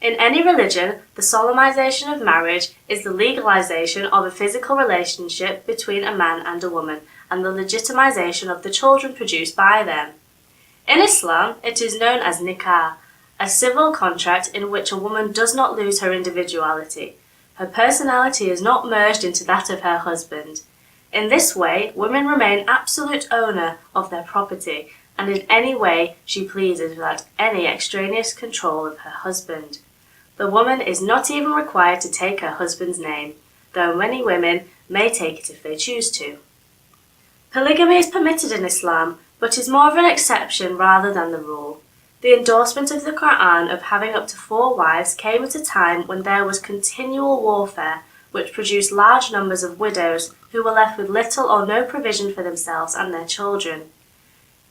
In any religion, the solemnization of marriage is the legalization of a physical relationship between a man and a woman, and the legitimization of the children produced by them. In Islam, it is known as nikah, a civil contract in which a woman does not lose her individuality. Her personality is not merged into that of her husband. In this way, women remain absolute owner of their property, and in any way she pleases without any extraneous control of her husband. The woman is not even required to take her husband's name, though many women may take it if they choose to. Polygamy is permitted in Islam, but is more of an exception rather than the rule. The endorsement of the Quran of having up to 4 wives came at a time when there was continual warfare, which produced large numbers of widows who were left with little or no provision for themselves and their children.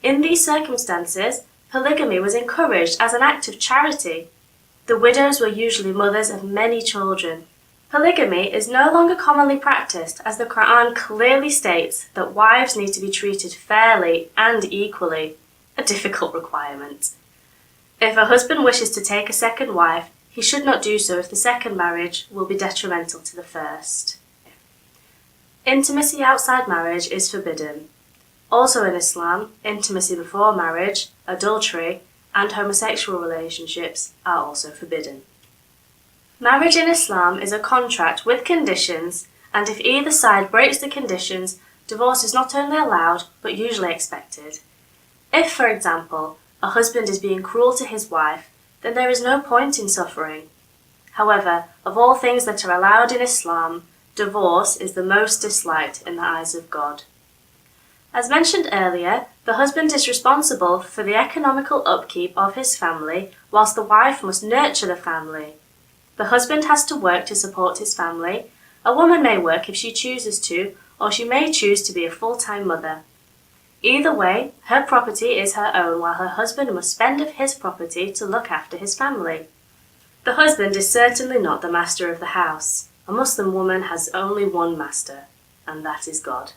In these circumstances, polygamy was encouraged as an act of charity. The widows were usually mothers of many children. Polygamy is no longer commonly practiced, as the Quran clearly states that wives need to be treated fairly and equally, a difficult requirement. If a husband wishes to take a second wife, he should not do so if the second marriage will be detrimental to the first. Intimacy outside marriage is forbidden. Also in Islam, intimacy before marriage, adultery, and homosexual relationships are also forbidden. Marriage in Islam is a contract with conditions, and if either side breaks the conditions, divorce is not only allowed, but usually expected. If, for example, a husband is being cruel to his wife, then there is no point in suffering. However, of all things that are allowed in Islam, divorce is the most disliked in the eyes of God. As mentioned earlier, the husband is responsible for the economical upkeep of his family, whilst the wife must nurture the family. The husband has to work to support his family. A woman may work if she chooses to, or she may choose to be a full-time mother. Either way, her property is her own, while her husband must spend of his property to look after his family. The husband is certainly not the master of the house. A Muslim woman has only one master, and that is God.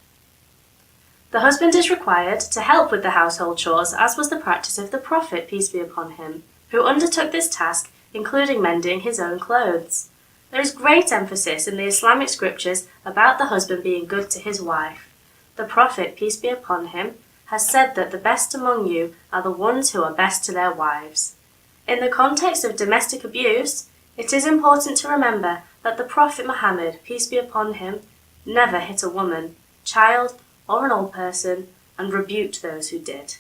The husband is required to help with the household chores, as was the practice of the Prophet, peace be upon him, who undertook this task, including mending his own clothes. There is great emphasis in the Islamic scriptures about the husband being good to his wife. The Prophet, peace be upon him, has said that the best among you are the ones who are best to their wives. In the context of domestic abuse, it is important to remember that the Prophet Muhammad, peace be upon him, never hit a woman, child, or an old person, and rebuked those who did.